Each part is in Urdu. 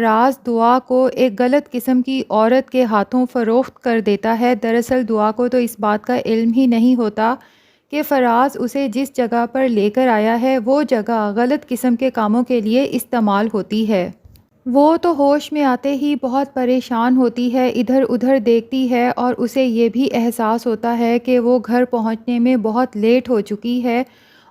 فراز دعا کو ایک غلط قسم کی عورت کے ہاتھوں فروخت کر دیتا ہے۔ دراصل دعا کو تو اس بات کا علم ہی نہیں ہوتا کہ فراز اسے جس جگہ پر لے کر آیا ہے وہ جگہ غلط قسم کے کاموں کے لیے استعمال ہوتی ہے۔ وہ تو ہوش میں آتے ہی بہت پریشان ہوتی ہے، ادھر ادھر دیکھتی ہے اور اسے یہ بھی احساس ہوتا ہے کہ وہ گھر پہنچنے میں بہت لیٹ ہو چکی ہے،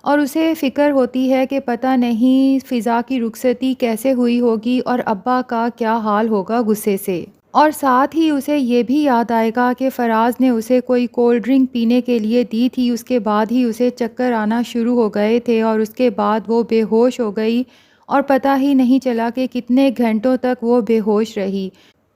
اور اسے فکر ہوتی ہے کہ پتہ نہیں فضا کی رخصتی کیسے ہوئی ہوگی اور ابا کا کیا حال ہوگا غصے سے۔ اور ساتھ ہی اسے یہ بھی یاد آئے گا کہ فراز نے اسے کوئی کولڈ ڈرنک پینے کے لیے دی تھی، اس کے بعد ہی اسے چکر آنا شروع ہو گئے تھے اور اس کے بعد وہ بے ہوش ہو گئی اور پتہ ہی نہیں چلا کہ کتنے گھنٹوں تک وہ بے ہوش رہی۔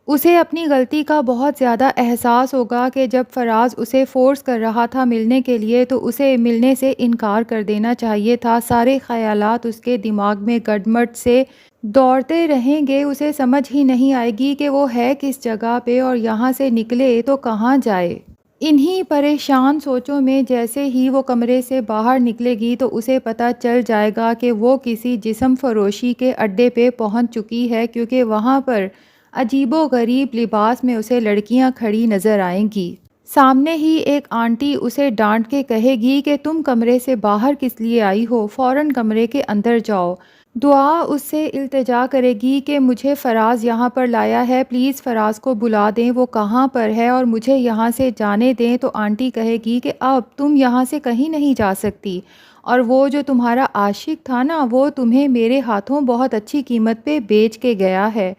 اسے اپنی غلطی کا بہت زیادہ احساس ہوگا کہ جب فراز اسے فورس کر رہا تھا ملنے کے لیے تو اسے ملنے سے انکار کر دینا چاہیے تھا۔ سارے خیالات اس کے دماغ میں گڈمٹ سے دوڑتے رہیں گے، اسے سمجھ ہی نہیں آئے گی کہ وہ ہے کس جگہ پہ اور یہاں سے نکلے تو کہاں جائے۔ انہی پریشان سوچوں میں جیسے ہی وہ کمرے سے باہر نکلے گی تو اسے پتہ چل جائے گا کہ وہ کسی جسم فروشی کے اڈے پہ پہنچ چکی ہے، کیونکہ وہاں پر عجیب و غریب لباس میں اسے لڑکیاں کھڑی نظر آئیں گی۔ سامنے ہی ایک آنٹی اسے ڈانٹ کے کہے گی کہ تم کمرے سے باہر کس لیے آئی ہو، فوراً کمرے کے اندر جاؤ۔ دعا اس سے التجا کرے گی کہ مجھے فراز یہاں پر لایا ہے، پلیز فراز کو بلا دیں، وہ کہاں پر ہے اور مجھے یہاں سے جانے دیں۔ تو آنٹی کہے گی کہ اب تم یہاں سے کہیں نہیں جا سکتی، اور وہ جو تمہارا عاشق تھا نا وہ تمہیں میرے ہاتھوں بہت اچھی قیمت پہ بیچ کے گیا ہے۔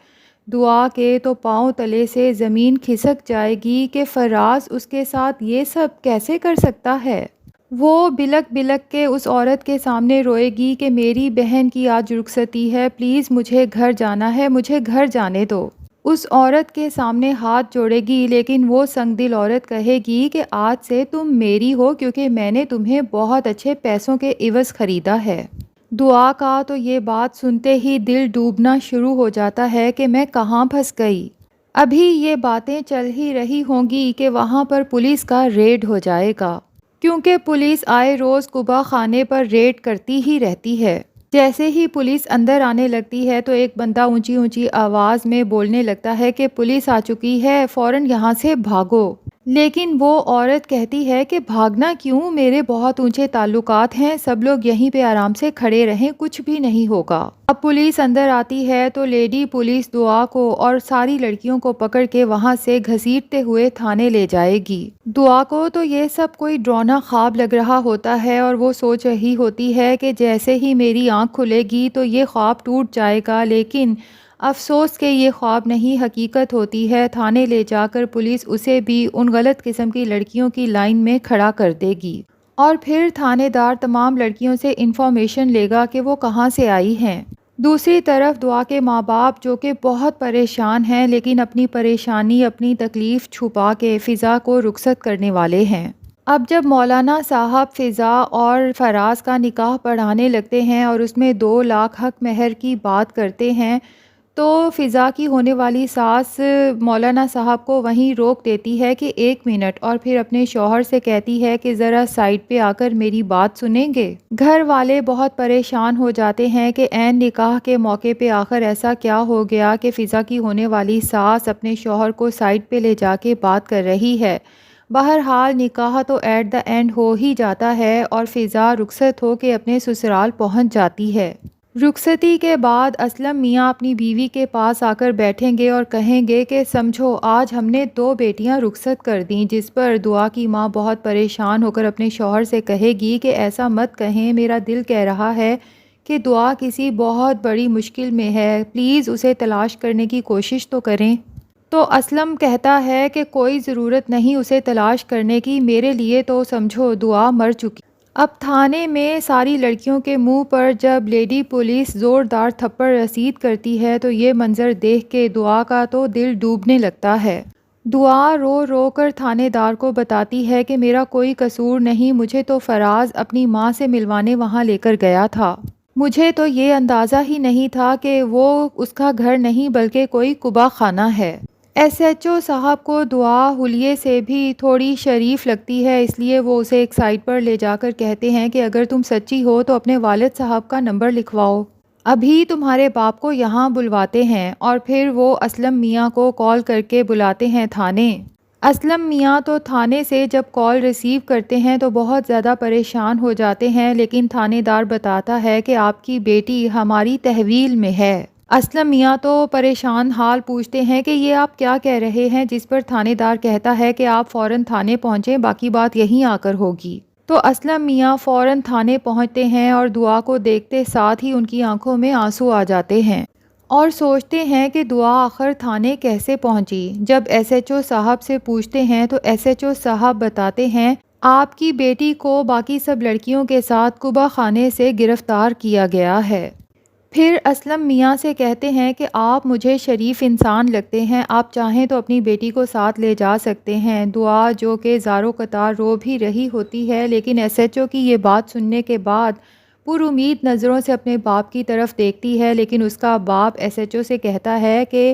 دعا کے تو پاؤں تلے سے زمین کھسک جائے گی کہ فراز اس کے ساتھ یہ سب کیسے کر سکتا ہے۔ وہ بلک بلک کے اس عورت کے سامنے روئے گی کہ میری بہن کی آج رخصتی ہے، پلیز مجھے گھر جانا ہے، مجھے گھر جانے دو۔ اس عورت کے سامنے ہاتھ جوڑے گی، لیکن وہ سنگ دل عورت کہے گی کہ آج سے تم میری ہو کیونکہ میں نے تمہیں بہت اچھے پیسوں کے عوض خریدا ہے۔ دعا کا تو یہ بات سنتے ہی دل ڈوبنا شروع ہو جاتا ہے کہ میں کہاں پھنس گئی۔ ابھی یہ باتیں چل ہی رہی ہوں گی کہ وہاں پر پولیس کا ریڈ ہو جائے گا، کیونکہ پولیس آئے روز قبا خانے پر ریڈ کرتی ہی رہتی ہے۔ جیسے ہی پولیس اندر آنے لگتی ہے تو ایک بندہ اونچی اونچی آواز میں بولنے لگتا ہے کہ پولیس آ چکی ہے، فوراً یہاں سے بھاگو۔ لیکن وہ عورت کہتی ہے کہ بھاگنا کیوں، میرے بہت اونچے تعلقات ہیں، سب لوگ یہیں پہ آرام سے کھڑے رہیں، کچھ بھی نہیں ہوگا۔ اب پولیس اندر آتی ہے تو لیڈی پولیس دعا کو اور ساری لڑکیوں کو پکڑ کے وہاں سے گھسیٹتے ہوئے تھانے لے جائے گی۔ دعا کو تو یہ سب کوئی ڈراؤنا خواب لگ رہا ہوتا ہے اور وہ سوچ رہی ہوتی ہے کہ جیسے ہی میری آنکھ کھلے گی تو یہ خواب ٹوٹ جائے گا، لیکن افسوس کہ یہ خواب نہیں حقیقت ہوتی ہے۔ تھانے لے جا کر پولیس اسے بھی ان غلط قسم کی لڑکیوں کی لائن میں کھڑا کر دے گی، اور پھر تھانے دار تمام لڑکیوں سے انفارمیشن لے گا کہ وہ کہاں سے آئی ہیں۔ دوسری طرف دعا کے ماں باپ جو کہ بہت پریشان ہیں لیکن اپنی پریشانی اپنی تکلیف چھپا کے فضا کو رخصت کرنے والے ہیں۔ اب جب مولانا صاحب فضا اور فراز کا نکاح پڑھانے لگتے ہیں اور اس میں 2 لاکھ حق مہر کی بات کرتے ہیں تو فضا کی ہونے والی ساس مولانا صاحب کو وہیں روک دیتی ہے کہ 1 منٹ، اور پھر اپنے شوہر سے کہتی ہے کہ ذرا سائڈ پہ آ کر میری بات سنیں گے۔ گھر والے بہت پریشان ہو جاتے ہیں کہ عین نکاح کے موقع پہ آخر ایسا کیا ہو گیا کہ فضا کی ہونے والی ساس اپنے شوہر کو سائڈ پہ لے جا کے بات کر رہی ہے۔ بہرحال نکاح تو ایٹ دا اینڈ ہو ہی جاتا ہے اور فضا رخصت ہو کے اپنے سسرال پہنچ جاتی ہے۔ رخصتی کے بعد اسلم میاں اپنی بیوی کے پاس آ کر بیٹھیں گے اور کہیں گے کہ سمجھو آج ہم نے 2 بیٹیاں رخصت کر دیں، جس پر دعا کی ماں بہت پریشان ہو کر اپنے شوہر سے کہے گی کہ ایسا مت کہیں، میرا دل کہہ رہا ہے کہ دعا کسی بہت بڑی مشکل میں ہے، پلیز اسے تلاش کرنے کی کوشش تو کریں۔ تو اسلم کہتا ہے کہ کوئی ضرورت نہیں اسے تلاش کرنے کی، میرے لیے تو سمجھو دعا مر چکی۔ اب تھانے میں ساری لڑکیوں کے منہ پر جب لیڈی پولیس زوردار تھپڑ رسید کرتی ہے تو یہ منظر دیکھ کے دعا کا تو دل ڈوبنے لگتا ہے۔ دعا رو رو کر تھانے دار کو بتاتی ہے کہ میرا کوئی قصور نہیں، مجھے تو فراز اپنی ماں سے ملوانے وہاں لے کر گیا تھا، مجھے تو یہ اندازہ ہی نہیں تھا کہ وہ اس کا گھر نہیں بلکہ کوئی قبا خانہ ہے۔ ایس ایچ او صاحب کو دعا حلیے سے بھی تھوڑی شریف لگتی ہے، اس لیے وہ اسے ایک سائڈ پر لے جا کر کہتے ہیں کہ اگر تم سچی ہو تو اپنے والد صاحب کا نمبر لکھواؤ۔ ابھی تمہارے باپ کو یہاں بلواتے ہیں۔ اور پھر وہ اسلم میاں کو کال کر کے بلاتے ہیں تھانے۔ اسلم میاں تو تھانے سے جب کال ریسیو کرتے ہیں تو بہت زیادہ پریشان ہو جاتے ہیں، لیکن تھانے دار بتاتا ہے کہ آپ کی بیٹی ہماری تحویل میں ہے۔ اسلم میاں تو پریشان حال پوچھتے ہیں کہ یہ آپ کیا کہہ رہے ہیں، جس پر تھانے دار کہتا ہے کہ آپ فوراً تھانے پہنچیں، باقی بات یہیں آ کر ہوگی۔ تو اسلم میاں فوراً تھانے پہنچتے ہیں اور دعا کو دیکھتے ساتھ ہی ان کی آنکھوں میں آنسو آ جاتے ہیں اور سوچتے ہیں کہ دعا آخر تھانے کیسے پہنچی۔ جب ایس ایچ او صاحب سے پوچھتے ہیں تو ایس ایچ او صاحب بتاتے ہیں آپ کی بیٹی کو باقی سب لڑکیوں کے ساتھ قبا خانے سے گرفتار کیا گیا ہے۔ پھر اسلم میاں سے کہتے ہیں کہ آپ مجھے شریف انسان لگتے ہیں، آپ چاہیں تو اپنی بیٹی کو ساتھ لے جا سکتے ہیں۔ دعا جو کہ زارو قطار رو بھی رہی ہوتی ہے، لیکن ایس ایچ او کی یہ بات سننے کے بعد پر امید نظروں سے اپنے باپ کی طرف دیکھتی ہے، لیکن اس کا باپ ایس ایچ او سے کہتا ہے کہ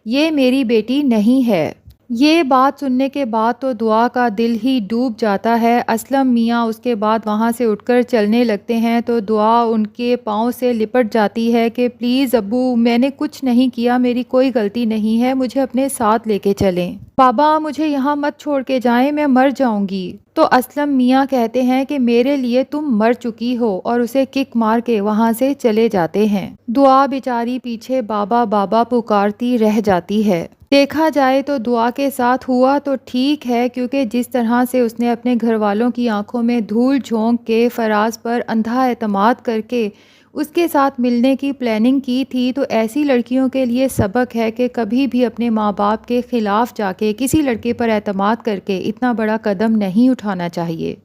یہ میری بیٹی نہیں ہے۔ یہ بات سننے کے بعد تو دعا کا دل ہی ڈوب جاتا ہے۔ اسلم میاں اس کے بعد وہاں سے اٹھ کر چلنے لگتے ہیں تو دعا ان کے پاؤں سے لپٹ جاتی ہے کہ پلیز ابو، میں نے کچھ نہیں کیا، میری کوئی غلطی نہیں ہے، مجھے اپنے ساتھ لے کے چلیں۔ بابا مجھے یہاں مت چھوڑ کے جائیں، میں مر جاؤں گی۔ تو اسلم میاں کہتے ہیں کہ میرے لیے تم مر چکی ہو، اور اسے کک مار کے وہاں سے چلے جاتے ہیں۔ دعا بیچاری پیچھے بابا بابا پکارتی رہ جاتی ہے۔ دیکھا جائے تو دعا کے ساتھ ہوا تو ٹھیک ہے، کیونکہ جس طرح سے اس نے اپنے گھر والوں کی آنکھوں میں دھول جھونک کے فراز پر اندھا اعتماد کر کے اس کے ساتھ ملنے کی پلاننگ کی تھی، تو ایسی لڑکیوں کے لیے سبق ہے کہ کبھی بھی اپنے ماں باپ کے خلاف جا کے کسی لڑکے پر اعتماد کر کے اتنا بڑا قدم نہیں اٹھانا چاہیے۔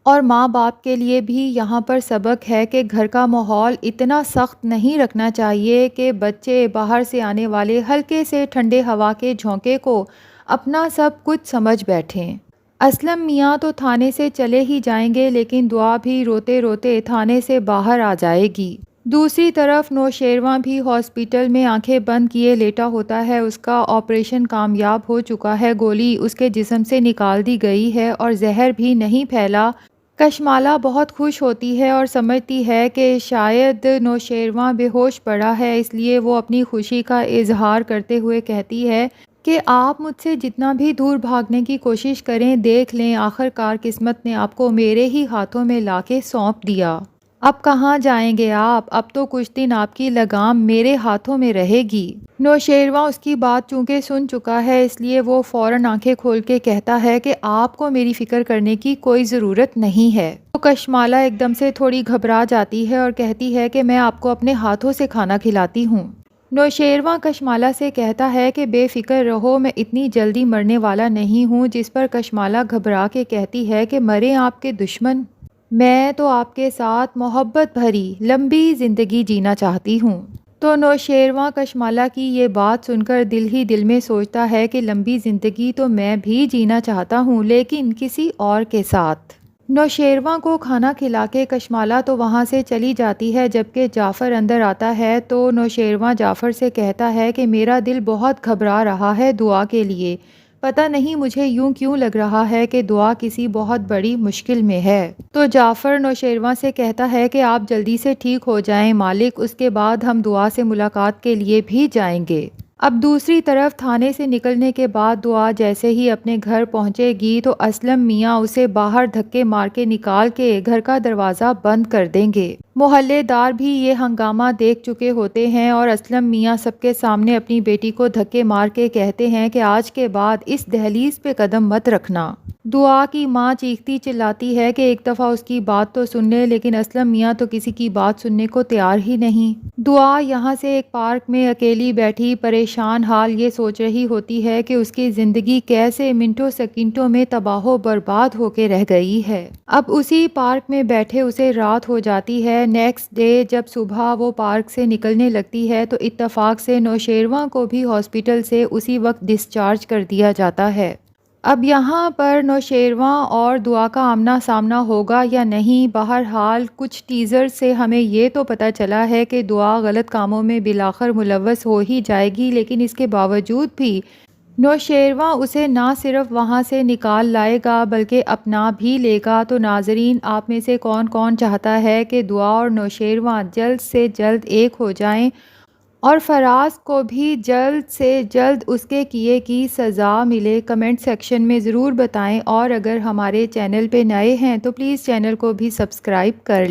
اور ماں باپ کے لیے بھی یہاں پر سبق ہے کہ گھر کا ماحول اتنا سخت نہیں رکھنا چاہیے کہ بچے باہر سے آنے والے ہلکے سے ٹھنڈے ہوا کے جھونکے کو اپنا سب کچھ سمجھ بیٹھیں۔ اسلم میاں تو تھانے سے چلے ہی جائیں گے، لیکن دعا بھی روتے روتے تھانے سے باہر آ جائے گی۔ دوسری طرف نوشیروان بھی ہاسپٹل میں آنکھیں بند کیے لیٹا ہوتا ہے۔ اس کا آپریشن کامیاب ہو چکا ہے، گولی اس کے جسم سے نکال دی گئی ہے اور زہر بھی نہیں پھیلا۔ کشمالہ بہت خوش ہوتی ہے اور سمجھتی ہے کہ شاید نوشیروان بے ہوش پڑا ہے، اس لیے وہ اپنی خوشی کا اظہار کرتے ہوئے کہتی ہے کہ آپ مجھ سے جتنا بھی دور بھاگنے کی کوشش کریں، دیکھ لیں آخر کار قسمت نے آپ کو میرے ہی ہاتھوں میں لا کے سونپ دیا۔ اب کہاں جائیں گے آپ؟ اب تو کچھ دن آپ کی لگام میرے ہاتھوں میں رہے گی۔ نوشیروان اس کی بات چونکہ سن چکا ہے، اس لیے وہ فوراً آنکھیں کھول کے کہتا ہے کہ آپ کو میری فکر کرنے کی کوئی ضرورت نہیں ہے۔ تو کشمالہ ایک دم سے تھوڑی گھبرا جاتی ہے اور کہتی ہے کہ میں آپ کو اپنے ہاتھوں سے کھانا کھلاتی ہوں۔ نوشیروان کشمالہ سے کہتا ہے کہ بے فکر رہو، میں اتنی جلدی مرنے والا نہیں ہوں، جس پر کشمالہ گھبرا کے کہتی ہے کہ مریں آپ کے دشمن، میں تو آپ کے ساتھ محبت بھری لمبی زندگی جینا چاہتی ہوں۔ تو نوشیروان کشمالہ کی یہ بات سن کر دل ہی دل میں سوچتا ہے کہ لمبی زندگی تو میں بھی جینا چاہتا ہوں، لیکن کسی اور کے ساتھ۔ نوشیروان کو کھانا کھلا کے کشمالہ تو وہاں سے چلی جاتی ہے، جبکہ جعفر اندر آتا ہے تو نوشیروان جعفر سے کہتا ہے کہ میرا دل بہت گھبرا رہا ہے دعا کے لیے، پتہ نہیں مجھے یوں کیوں لگ رہا ہے کہ دعا کسی بہت بڑی مشکل میں ہے۔ تو جعفر نوشیروان سے کہتا ہے کہ آپ جلدی سے ٹھیک ہو جائیں مالک، اس کے بعد ہم دعا سے ملاقات کے لیے بھی جائیں گے۔ اب دوسری طرف تھانے سے نکلنے کے بعد دعا جیسے ہی اپنے گھر پہنچے گی تو اسلم میاں اسے باہر دھکے مار کے نکال کے گھر کا دروازہ بند کر دیں گے۔ محلے دار بھی یہ ہنگامہ دیکھ چکے ہوتے ہیں اور اسلم میاں سب کے سامنے اپنی بیٹی کو دھکے مار کے کہتے ہیں کہ آج کے بعد اس دہلیز پہ قدم مت رکھنا۔ دعا کی ماں چیختی چلاتی ہے کہ ایک دفعہ اس کی بات تو سن لے، لیکن اسلم میاں تو کسی کی بات سننے کو تیار ہی نہیں۔ دعا یہاں سے ایک پارک میں اکیلی بیٹھی پریشان حال یہ سوچ رہی ہوتی ہے کہ اس کی زندگی کیسے منٹوں سیکنڈوں میں تباہ و برباد ہو کے رہ گئی ہے۔ اب اسی پارک میں بیٹھے اسے رات ہو جاتی ہے۔ نیکسٹ ڈے جب صبح وہ پارک سے نکلنے لگتی ہے تو اتفاق سے نوشیروان کو بھی ہاسپٹل سے اسی وقت ڈسچارج کر دیا جاتا ہے۔ اب یہاں پر نوشیروان اور دعا کا آمنا سامنا ہوگا یا نہیں، بہرحال کچھ ٹیزر سے ہمیں یہ تو پتہ چلا ہے کہ دعا غلط کاموں میں بالآخر ملوث ہو ہی جائے گی، لیکن اس کے باوجود بھی نوشیروان اسے نہ صرف وہاں سے نکال لائے گا بلکہ اپنا بھی لے گا۔ تو ناظرین، آپ میں سے کون کون چاہتا ہے کہ دعا اور نوشیروان جلد سے جلد ایک ہو جائیں اور فراز کو بھی جلد سے جلد اس کے کیے کی سزا ملے؟ کمنٹ سیکشن میں ضرور بتائیں، اور اگر ہمارے چینل پہ نئے ہیں تو پلیز چینل کو بھی سبسکرائب کر